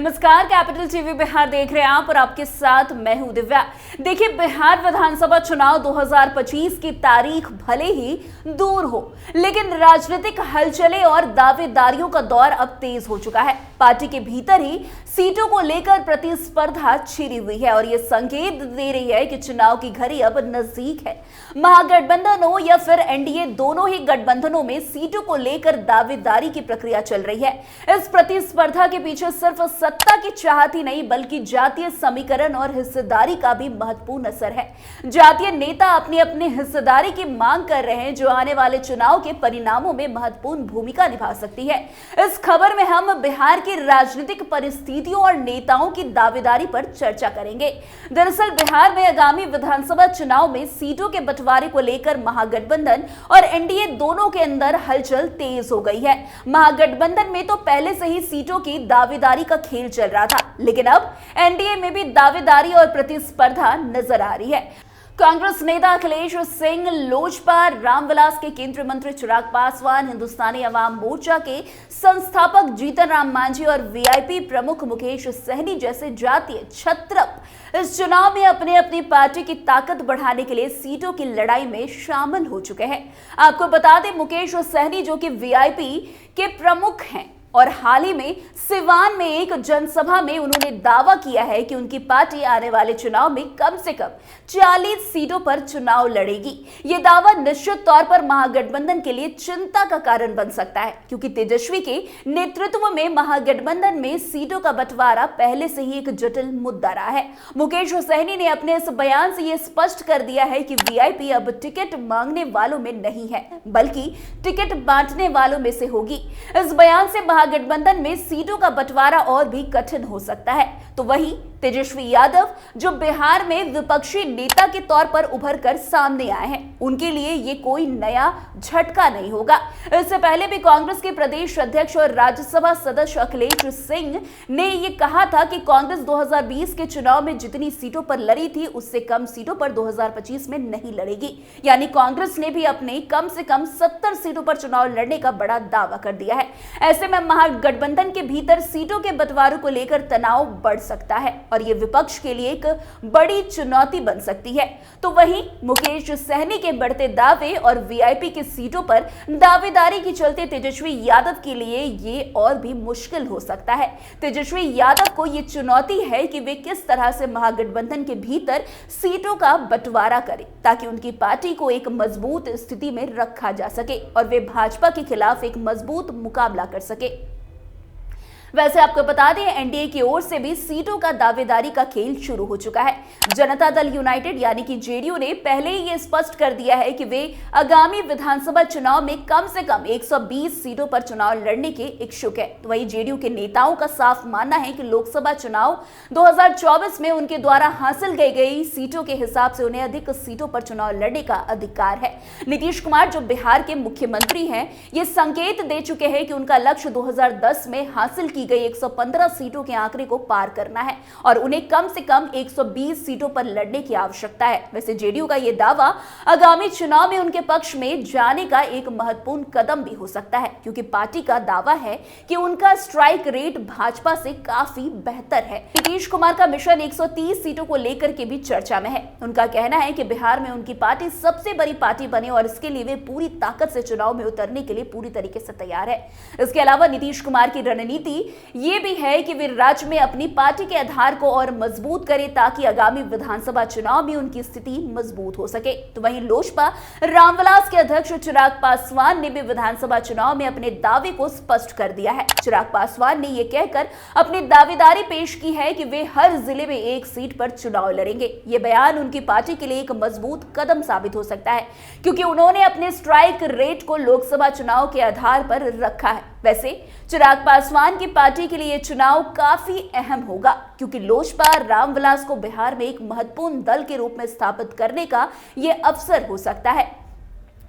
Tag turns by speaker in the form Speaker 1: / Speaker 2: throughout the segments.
Speaker 1: नमस्कार, capital TV Bihar देख रहे हैं आप और आपके साथ मैं हूं दिव्या। देखिए, बिहार विधानसभा चुनाव 2025 की तारीख भले ही दूर हो, लेकिन राजनीतिक हलचलें और दावेदारियों का दौर अब तेज हो चुका है। पार्टी के भीतर ही सीटों को लेकर प्रतिस्पर्धा छिड़ी हुई है और ये संकेत दे रही है कि चुनाव की घड़ी अब नजदीक है। महागठबंधन हो या फिर एनडीए, दोनों ही गठबंधनों में सीटों को लेकर दावेदारी की प्रक्रिया चल रही है। इस प्रतिस्पर्धा के पीछे सिर्फ सत्ता की चाहत ही नहीं, बल्कि जातीय समीकरण और हिस्सेदारी का भी महत्वपूर्ण असर है। जातीय नेता अपनी अपनी हिस्सेदारी की मांग कर रहे हैं, जो आने वाले चुनाव के परिणामों में महत्वपूर्ण भूमिका निभा सकती है। इस खबर में हम बिहार की राजनीतिक परिस्थितियों और नेताओं की दावेदारी पर चर्चा करेंगे। दरअसल बिहार में आगामी विधानसभा चुनाव में सीटों के बंटवारे को लेकर महागठबंधन और एनडीए दोनों के अंदर हलचल तेज हो गई है। महागठबंधन में तो पहले से ही सीटों की दावेदारी का खेल चल रहा था, लेकिन अब एनडीए में भी दावेदारी और प्रतिस्पर्धा नजर आ रही है। कांग्रेस नेता अखिलेश सिंह, लोजपा रामविलास के केंद्रीय मंत्री चिराग पासवान, हिंदुस्तानी अवाम मोर्चा के संस्थापक जीतन राम मांझी और वीआईपी प्रमुख मुकेश सहनी जैसे जातीय क्षत्रप इस चुनाव में अपने अपनी पार्टी की ताकत बढ़ाने के लिए सीटों की लड़ाई में शामिल हो चुके हैं। आपको बता दें, मुकेश सहनी जो कि वीआईपी के प्रमुख हैं और हाल ही में सिवान में एक जनसभा में उन्होंने दावा किया है कि उनकी पार्टी आने वाले चुनाव में कम से कम 40 सीटों पर चुनाव लड़ेगी। यह दावा निश्चित तौर पर महागठबंधन के लिए चिंता का कारण बन सकता है, क्योंकि तेजस्वी के नेतृत्व में महागठबंधन में सीटों का बंटवारा पहले से ही एक जटिल मुद्दा रहा है। मुकेश सहनी ने अपने इस बयान से यह स्पष्ट कर दिया है कि वीआईपी अब टिकट मांगने वालों में नहीं है, बल्कि टिकट बांटने वालों में से होगी। इस बयान से महागठबंधन में सीटों का बंटवारा और भी कठिन हो सकता है। तो वहीं तेजस्वी यादव, जो बिहार में विपक्षी नेता के तौर पर उभर कर सामने आए हैं, उनके लिए ये कोई नया झटका नहीं होगा। इससे पहले भी कांग्रेस के प्रदेश अध्यक्ष और राज्यसभा सदस्य अखिलेश सिंह ने ये कहा था कि कांग्रेस 2020 के चुनाव में जितनी सीटों पर लड़ी थी, उससे कम सीटों पर 2025 में नहीं लड़ेगी। यानी कांग्रेस ने भी अपने कम से कम 70 सीटों पर चुनाव लड़ने का बड़ा दावा कर दिया है। ऐसे में महागठबंधन के भीतर सीटों के बंटवारे को लेकर तनाव बढ़ सकता है और ये विपक्ष के लिए एक बड़ी चुनौती बन सकती है। तो वहीं मुकेश सहनी के बढ़ते दावे और वीआईपी की सीटों पर दावेदारी के चलते तेजस्वी यादव के लिए ये और भी मुश्किल हो सकता है। तेजस्वी यादव को ये चुनौती है कि वे किस तरह से महागठबंधन के भीतर सीटों का बंटवारा करें, ताकि उनकी पार्टी को एक मजबूत स्थिति में रखा जा सके और वे भाजपा के खिलाफ एक मजबूत मुकाबला कर सके। वैसे आपको बता दें, एनडीए की ओर से भी सीटों का दावेदारी का खेल शुरू हो चुका है। जनता दल यूनाइटेड यानी कि जेडीयू ने पहले ही ये स्पष्ट कर दिया है कि वे आगामी विधानसभा चुनाव में कम से कम 120 सीटों पर चुनाव लड़ने के इच्छुक है। तो वहीं जेडीयू के नेताओं का साफ मानना है कि लोकसभा चुनाव 2024 में उनके द्वारा हासिल की गई सीटों के हिसाब से उन्हें अधिक सीटों पर चुनाव लड़ने का अधिकार है। नीतीश कुमार, जो बिहार के मुख्यमंत्री हैं, ये संकेत दे चुके हैं कि उनका लक्ष्य 2010 में हासिल की गई 115 सीटों के आंकड़े को पार करना है और उन्हें कम से कम 120 सीटों पर लड़ने की आवश्यकता है। वैसे जेडीयू का यह दावा आगामी चुनाव में उनके पक्ष में जाने का एक महत्वपूर्ण कदम भी हो सकता है, क्योंकि पार्टी का दावा है कि उनका स्ट्राइक रेट भाजपा से काफी बेहतर है। नीतीश कुमार का मिशन 130 सीटों को लेकर के भी चर्चा में है। उनका कहना है कि बिहार में उनकी पार्टी सबसे बड़ी पार्टी बने और इसके लिए वे पूरी ताकत से चुनाव में उतरने के लिए पूरी तरीके से तैयार है। इसके अलावा नीतीश कुमार की रणनीति ये भी है कि वे राज्य में अपनी पार्टी के आधार को और मजबूत करें, ताकि आगामी विधानसभा चुनाव में उनकी स्थिति मजबूत हो सके। तो वहीं लोजपा रामविलास के अध्यक्ष चिराग पासवान ने भी विधानसभा चुनाव में अपने दावे को स्पष्ट कर दिया है। चिराग पासवान ने यह कहकर अपनी दावेदारी पेश की है कि वे हर जिले में एक सीट पर चुनाव लड़ेंगे। ये बयान उनकी पार्टी के लिए एक मजबूत कदम साबित हो सकता है, क्योंकि उन्होंने अपने स्ट्राइक रेट को लोकसभा चुनाव के आधार पर रखा है। वैसे चिराग पासवान की पार्टी के लिए यह चुनाव काफी अहम होगा, क्योंकि लोजपा रामविलास को बिहार में एक महत्वपूर्ण दल के रूप में स्थापित करने का यह अवसर हो सकता है।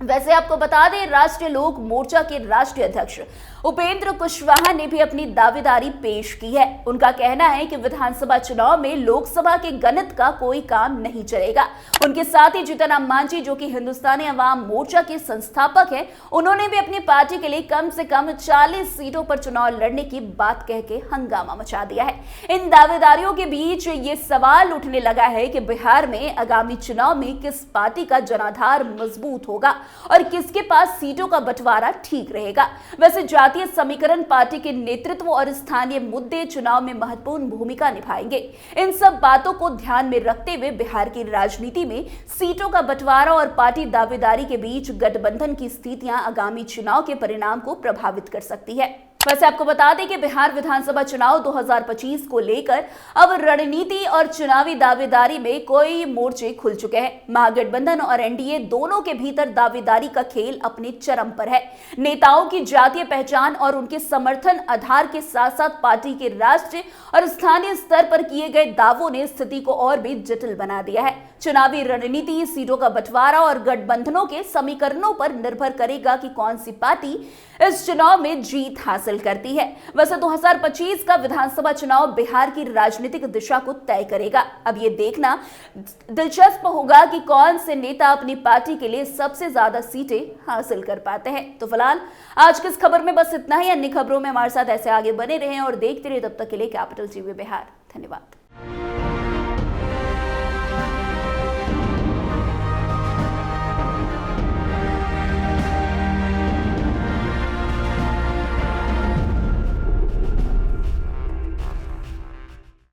Speaker 1: वैसे आपको बता दें, राष्ट्रीय लोक मोर्चा के राष्ट्रीय अध्यक्ष उपेंद्र कुशवाहा ने भी अपनी दावेदारी पेश की है। उनका कहना है कि विधानसभा चुनाव में लोकसभा के गणित का कोई काम नहीं चलेगा। उनके साथ ही जीतन राम मांझी, जो कि हिंदुस्तानी अवाम मोर्चा के संस्थापक हैं, उन्होंने भी अपनी पार्टी के लिए कम से कम 40 सीटों पर चुनाव लड़ने की बात कह के हंगामा मचा दिया है। इन दावेदारियों के बीच ये सवाल उठने लगा है कि बिहार में आगामी चुनाव में किस पार्टी का जनाधार मजबूत होगा और किसके पास सीटों का बंटवारा ठीक रहेगा। वैसे जातीय समीकरण, पार्टी के नेतृत्व और स्थानीय मुद्दे चुनाव में महत्वपूर्ण भूमिका निभाएंगे। इन सब बातों को ध्यान में रखते हुए बिहार की राजनीति में सीटों का बंटवारा और पार्टी दावेदारी के बीच गठबंधन की स्थितियां आगामी चुनाव के परिणाम को प्रभावित कर सकती है। वैसे आपको बता दें कि बिहार विधानसभा चुनाव 2025 को लेकर अब रणनीति और चुनावी दावेदारी में कई मोर्चे खुल चुके हैं। महागठबंधन और एनडीए दोनों के भीतर दावेदारी का खेल अपने चरम पर है। नेताओं की जातीय पहचान और उनके समर्थन आधार के साथ साथ पार्टी के राष्ट्रीय और स्थानीय स्तर पर किए गए दावों ने स्थिति को और भी जटिल बना दिया है। चुनावी रणनीति, सीटों का बंटवारा और गठबंधनों के समीकरणों पर निर्भर करेगा कि कौन सी पार्टी इस चुनाव में जीत हासिल करती है। वैसे 2025 का विधानसभा चुनाव बिहार की राजनीतिक दिशा को तय करेगा। अब ये देखना दिलचस्प होगा कि कौन से नेता अपनी पार्टी के लिए सबसे ज्यादा सीटें हासिल कर पाते हैं। तो फिलहाल आज की इस खबर में बस इतना ही। अन्य खबरों में हमारे साथ ऐसे आगे बने रहें और देखते रहे। तब तक के लिए कैपिटल टीवी बिहार। धन्यवाद।